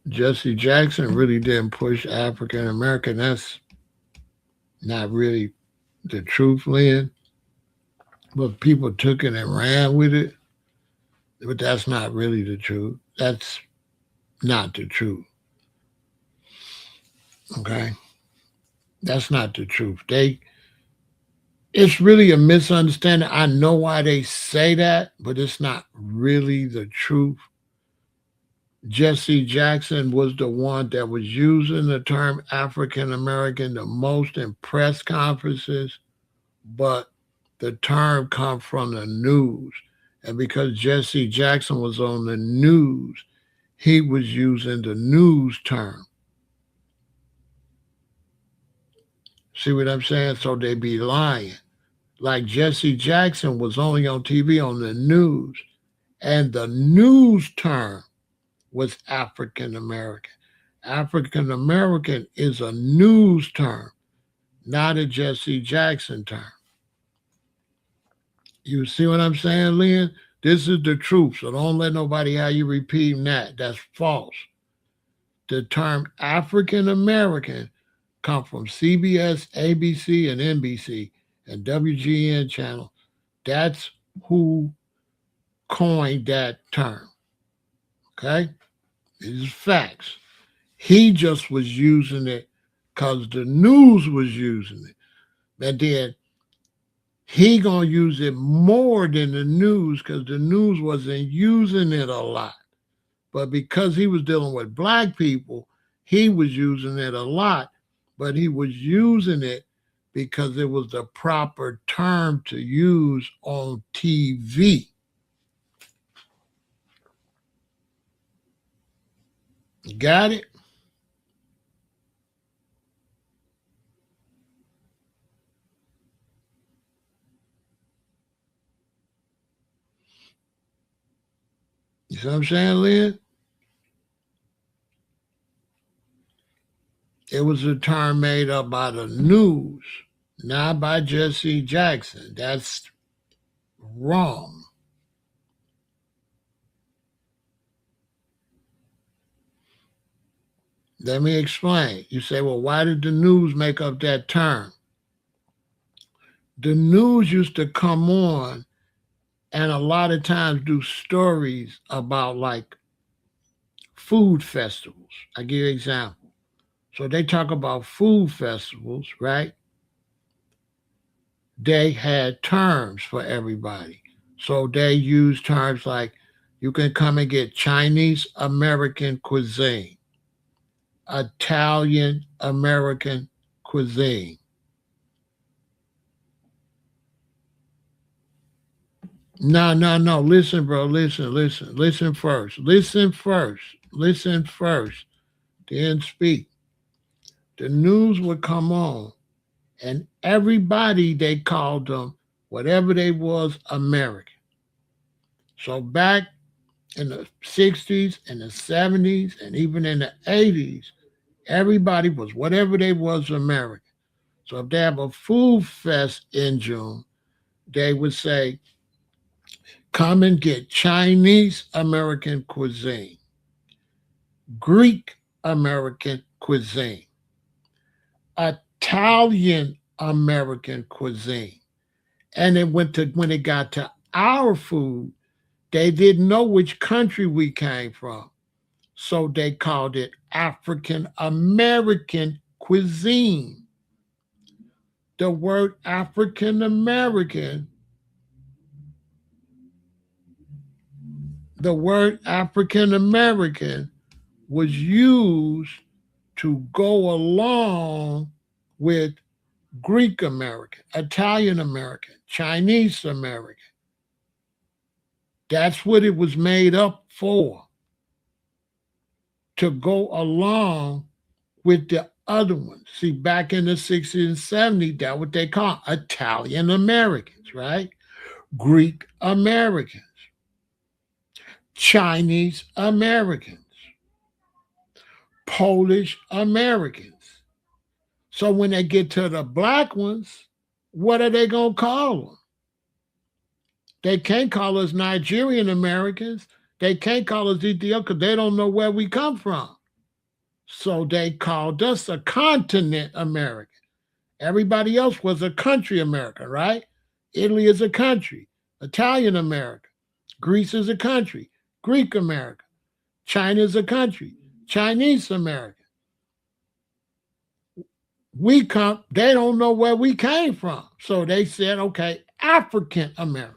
Jesse Jackson really didn't push African American. That's not really the truth, Lynn. But people took it and ran with it. But that's not really the truth. That's not the truth. Okay? That's not the truth. It's really a misunderstanding. I know why they say that, but it's not really the truth. Jesse Jackson was the one that was using the term African American the most in press conferences, but the term come from the news. And because Jesse Jackson was on the news, he was using the news term. See what I'm saying? So they be lying. Like Jesse Jackson was only on TV on the news, and the news term was African American. African American is a news term, not a Jesse Jackson term. You see what I'm saying, Lynn? This is the truth, so don't let nobody have you repeating that. That's false. The term African American come from CBS, ABC, and NBC and WGN channel. That's who coined that term. Okay? These are facts. He just was using it because the news was using it. And then he gonna use it more than the news because the news wasn't using it a lot. But because he was dealing with black people, he was using it a lot. But he was using it because it was the proper term to use on TV. Got it? You see what I'm saying, Lynn? It was a term made up by the news, not by Jesse Jackson. That's wrong. Let me explain. You say, well, why did the news make up that term? The news used to come on and a lot of times do stories about like food festivals. I give you an example. So they talk about food festivals, right? They had terms for everybody. So they use terms like you can come and get Chinese American cuisine, Italian American cuisine. No, no, no. Listen, bro. Listen, listen. Listen first. Listen first. Listen first. Then speak. The news would come on, and everybody they called them whatever they was American. So back in the 60s and the 70s and even in the 80s, everybody was whatever they was American. So if they have a food fest in June, they would say, come and get Chinese American cuisine, Greek American cuisine, Italian American cuisine. And it went to when it got to our food, they didn't know which country we came from. So they called it African American cuisine. The word African American, the word African American was used to go along with Greek American, Italian American, Chinese American. That's what it was made up for, to go along with the other ones. See, back in the 60s and 70s, that's what they call Italian Americans, right? Greek Americans, Chinese Americans, Polish Americans. So when they get to the black ones, what are they going to call them? They can't call us Nigerian Americans. They can't call us Ethiopian because they don't know where we come from. So they called us a continent American. Everybody else was a country American, right? Italy is a country, Italian American, Greece is a country, Greek American, China is a country, Chinese American. They don't know where we came from. So they said, okay, African American.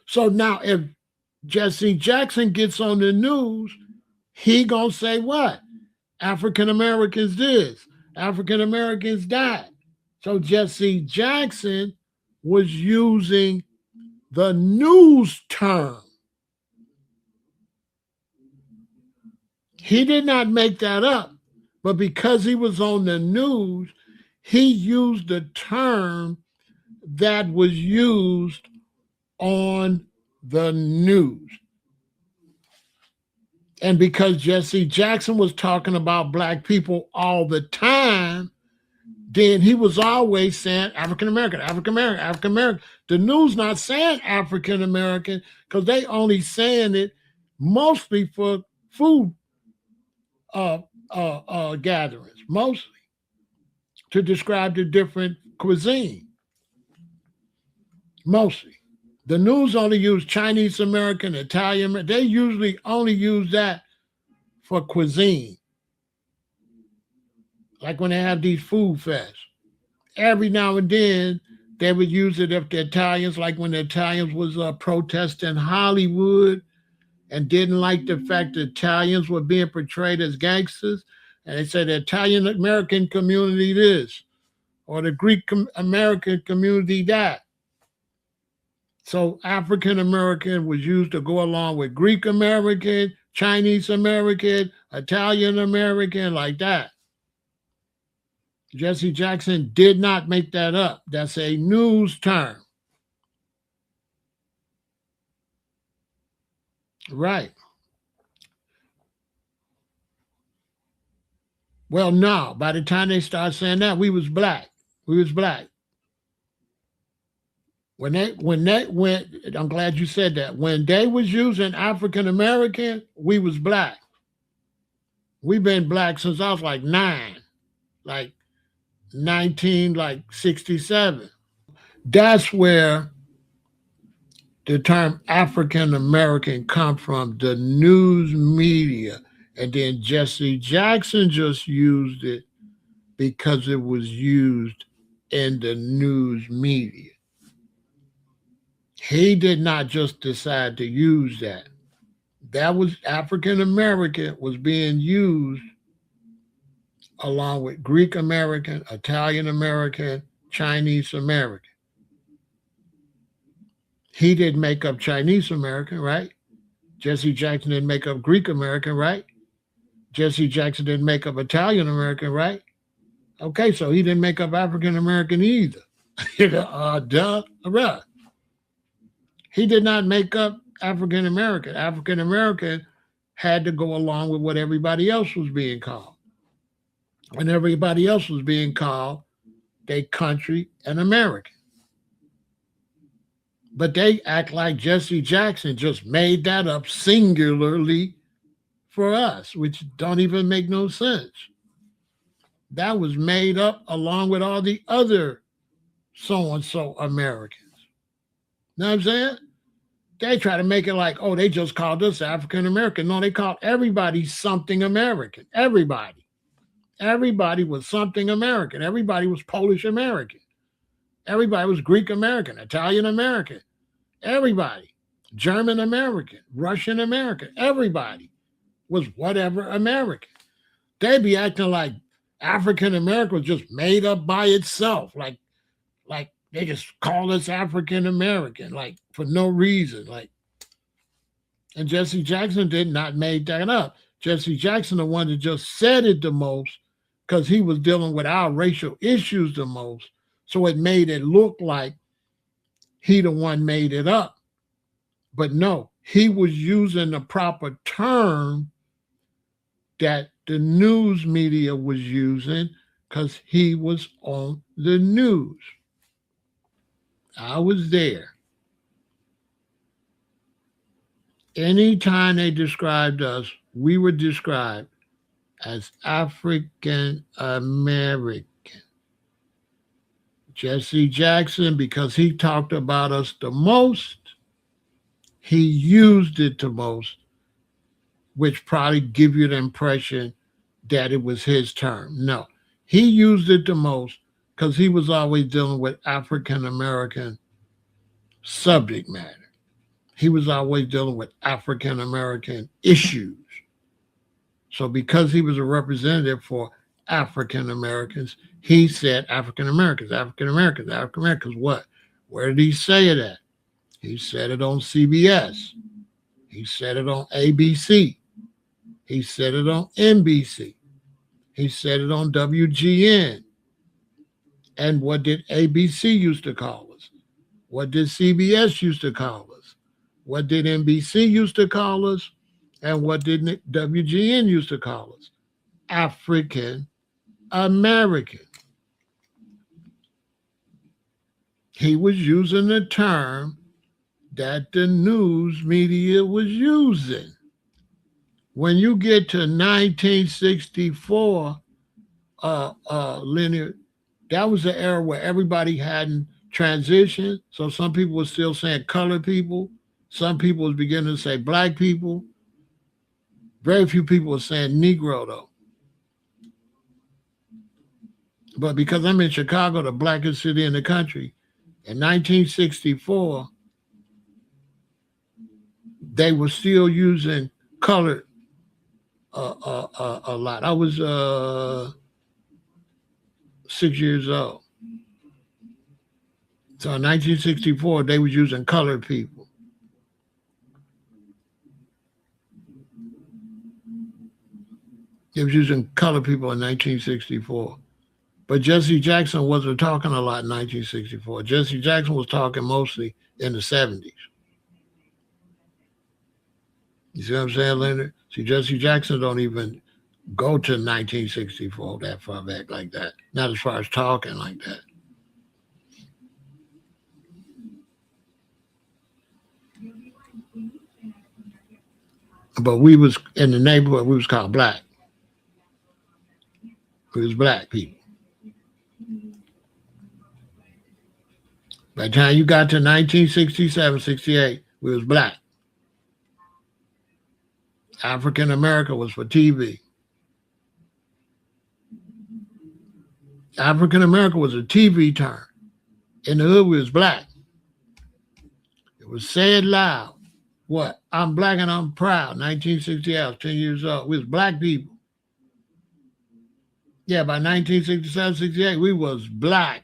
So now if Jesse Jackson gets on the news, he gonna say what? African Americans this, African Americans that. So Jesse Jackson was using the news term. He did not make that up, but because he was on the news, he used the term that was used on the news. And because Jesse Jackson was talking about black people all the time, then he was always saying African American, African American, African American. The news not saying African American because they only saying it mostly for food gatherings, mostly to describe the different cuisine. Mostly. The news only use Chinese American, Italian. They usually only use that for cuisine. Like when they have these food fests. Every now and then, they would use it if the Italians, like when the Italians was protesting Hollywood and didn't like the fact that Italians were being portrayed as gangsters. And they said the Italian American community this, or the Greek American community that. So African American was used to go along with Greek American, Chinese American, Italian American, like that. Jesse Jackson did not make that up. That's a news term. Right. Well, no. By the time they start saying that, we was black. We was black. When they went, I'm glad you said that. When they was using African American, we was black. We've been black since I was like 9, like 1967. That's where the term African American come from, the news media. And then Jesse Jackson just used it because it was used in the news media. He did not just decide to use that. That was African American was being used along with Greek American, Italian American, Chinese American. He didn't make up Chinese American, right? Jesse Jackson didn't make up Greek American, right? Jesse Jackson didn't make up Italian American, right? Okay, so he didn't make up African American either. Duh, right. He did not make up African American. African American had to go along with what everybody else was being called. And everybody else was being called they country and American. But they act like Jesse Jackson just made that up singularly for us, which don't even make no sense. That was made up along with all the other so-and-so Americans. Know what I'm saying? They try to make it like, oh, they just called us African American. No, they called everybody something American. Everybody. Everybody was something American. Everybody was Polish American. Everybody was Greek American, Italian American. Everybody. German American, Russian American. Everybody was whatever American. They be acting like African American was just made up by itself. Like they just call us African American, like for no reason. And Jesse Jackson did not make that up. Jesse Jackson, the one that just said it the most, because he was dealing with our racial issues the most. So it made it look like he the one made it up. But no, he was using the proper term that the news media was using because he was on the news. I was there. Anytime they described us, we were described as African American. Jesse Jackson, because he talked about us the most, he used it the most, which probably give you the impression that it was his term. No, he used it the most because he was always dealing with African American subject matter. He was always dealing with African American issues. So because he was a representative for African Americans, he said African Americans, African Americans, African Americans. What? Where did he say it at? He said it on CBS. He said it on ABC. He said it on NBC. He said it on WGN. And what did ABC used to call us? What did CBS used to call us? What did NBC used to call us? And what did WGN used to call us? African American. He was using the term that the news media was using. When you get to 1964, Leonard, that was the era where everybody hadn't transitioned. So some people were still saying colored people. Some people was beginning to say black people. Very few people were saying Negro, though. But because I'm in Chicago, the blackest city in the country, in 1964, they were still using colored a lot. I was 6 years old. So in 1964, they was using colored people. They was using colored people in 1964. But Jesse Jackson wasn't talking a lot in 1964. Jesse Jackson was talking mostly in the 70s. You see what I'm saying, Leonard? See, Jesse Jackson don't even go to 1964 that far back like that. Not as far as talking like that. But we was in the neighborhood, we was called black. We was black people. By the time you got to 1967, 68, we was black. African America was for TV. African America was a TV term. In the hood, we was black. It was said loud. What? I'm black and I'm proud. 1968, I was 10 years old. We was black people. Yeah, by 1967, 68, we was black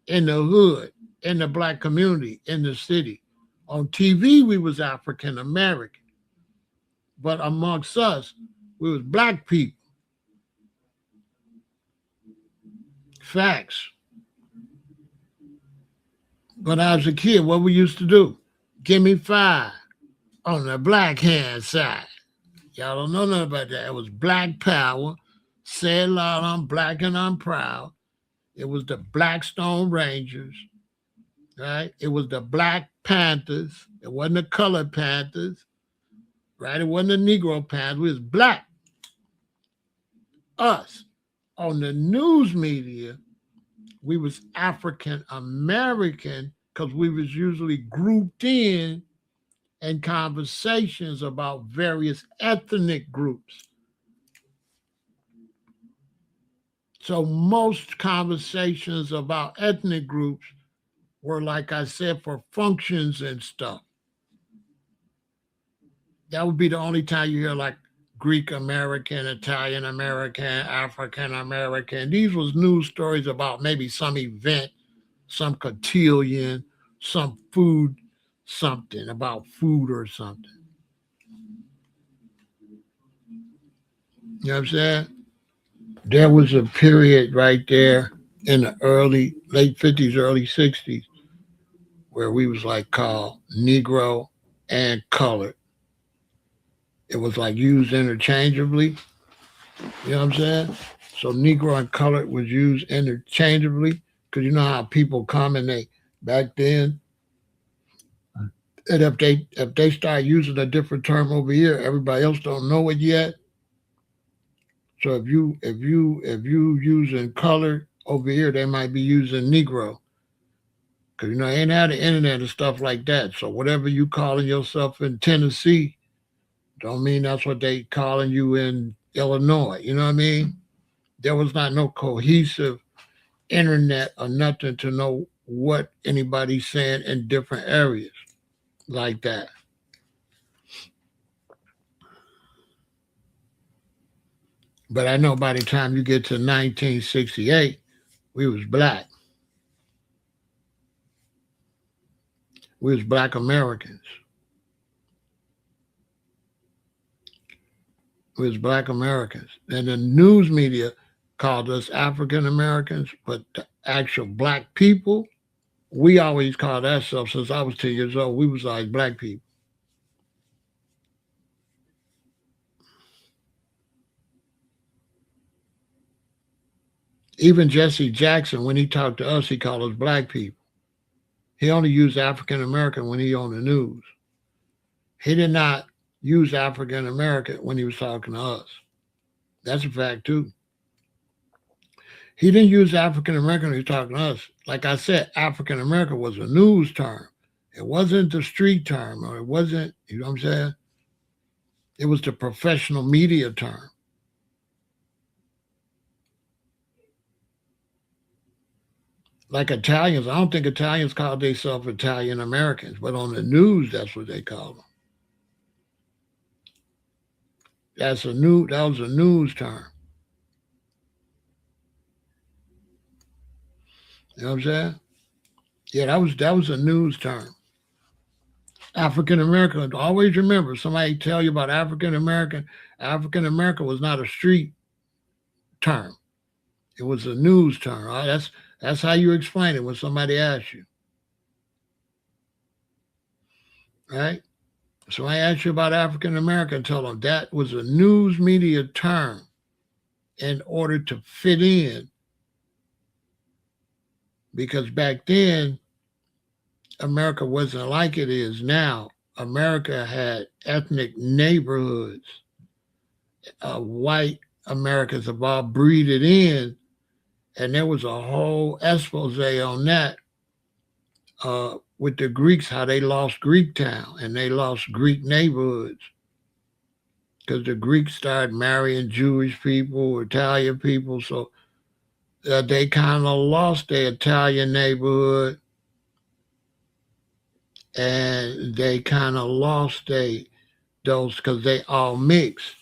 in the hood, in the black community, in the city. On TV, we was African American. But amongst us, we was black people. Facts. When I was a kid, what we used to do? Give me 5 on the black hand side. Y'all don't know nothing about that. It was black power. Say it loud, I'm black and I'm proud. It was the Blackstone Rangers, right? It was the Black Panthers. It wasn't the colored Panthers, right? It wasn't the Negro Panthers. It was black. Us. On the news media, we was African American because we was usually grouped in conversations about various ethnic groups. So most conversations about ethnic groups were, like I said, for functions and stuff. That would be the only time you hear like Greek American, Italian American, African American. These was news stories about maybe some event, some cotillion, some food, something about food or something. You know what I'm saying? There was a period right there in the late 50s, early 60s, where we was like called Negro and colored. It was like used interchangeably. You know what I'm saying? So Negro and colored was used interchangeably because you know how people come and back then, And if they start using a different term over here, everybody else don't know it yet. So if you using colored over here, they might be using Negro. Cause ain't had the internet and stuff like that. So whatever you calling yourself in Tennessee, don't mean that's what they calling you in Illinois. You know what I mean? There was not no cohesive internet or nothing to know what anybody's saying in different areas like that. But I know by the time you get to 1968, we was black. We was black Americans. We was black Americans. And the news media called us African Americans, but the actual black people, we always called ourselves, since I was 10 years old, we was like black people. Even Jesse Jackson, when he talked to us, he called us black people. He only used African American when he on the news. He did not use African American when he was talking to us. That's a fact too. He didn't use African American when he was talking to us. Like I said, African American was a news term. It wasn't the street term, or it wasn't, you know what I'm saying? It was the professional media term. Like Italians, I don't think Italians call themselves Italian Americans, but on the news, that's what they call them. That was a news term. You know what I'm saying? Yeah, that was a news term. African American. Always remember, somebody tell you about African American. African American was not a street term. It was a news term. All right? That's how you explain it when somebody asks you. Right? So I ask you about African American, tell them that was a news media term in order to fit in. Because back then, America wasn't like it is now. America had ethnic neighborhoods. White Americans have all breeded in, and there was a whole expose on that with the Greeks, how they lost Greek town and they lost Greek neighborhoods because the Greeks started marrying Jewish people, Italian people, so they kind of lost their Italian neighborhood, and they kind of lost those because they all mixed.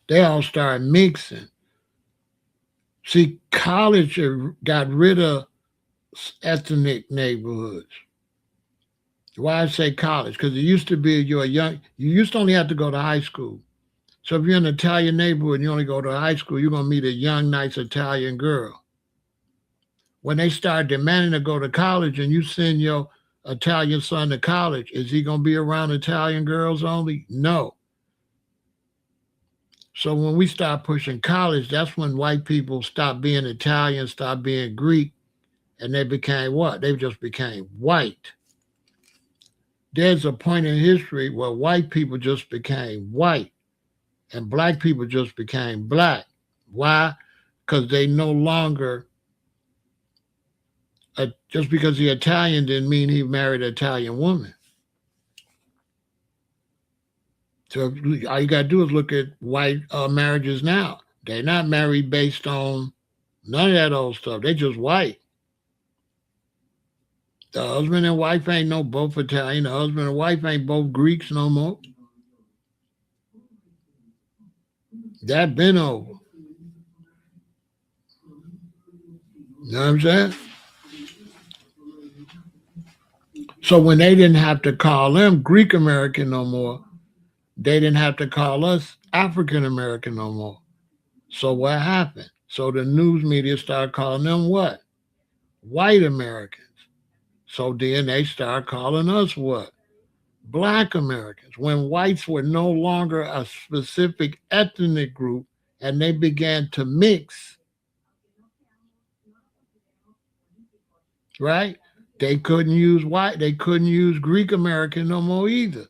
They all started mixing. See, college got rid of ethnic neighborhoods. Why I say college? Because it used to be you used to only have to go to high school. So if you're in an Italian neighborhood and you only go to high school, you're gonna meet a young, nice Italian girl. When they start demanding to go to college and you send your Italian son to college, is he gonna be around Italian girls only? No. So when we start pushing college, that's when white people stopped being Italian, stopped being Greek, and they became what? They just became white. There's a point in history where white people just became white and black people just became black. Why? Because they no longer, just because he's Italian didn't mean he married an Italian woman. So all you got to do is look at white marriages now. They're not married based on none of that old stuff. They just white. The husband and wife ain't no both Italian. The husband and wife ain't both Greeks no more. That been over. You know what I'm saying? So when they didn't have to call them Greek American no more, they didn't have to call us African American no more. So what happened? So the news media started calling them what? White Americans. So then they started calling us what? Black Americans. When whites were no longer a specific ethnic group and they began to mix, right? They couldn't use white. They couldn't use Greek American no more either.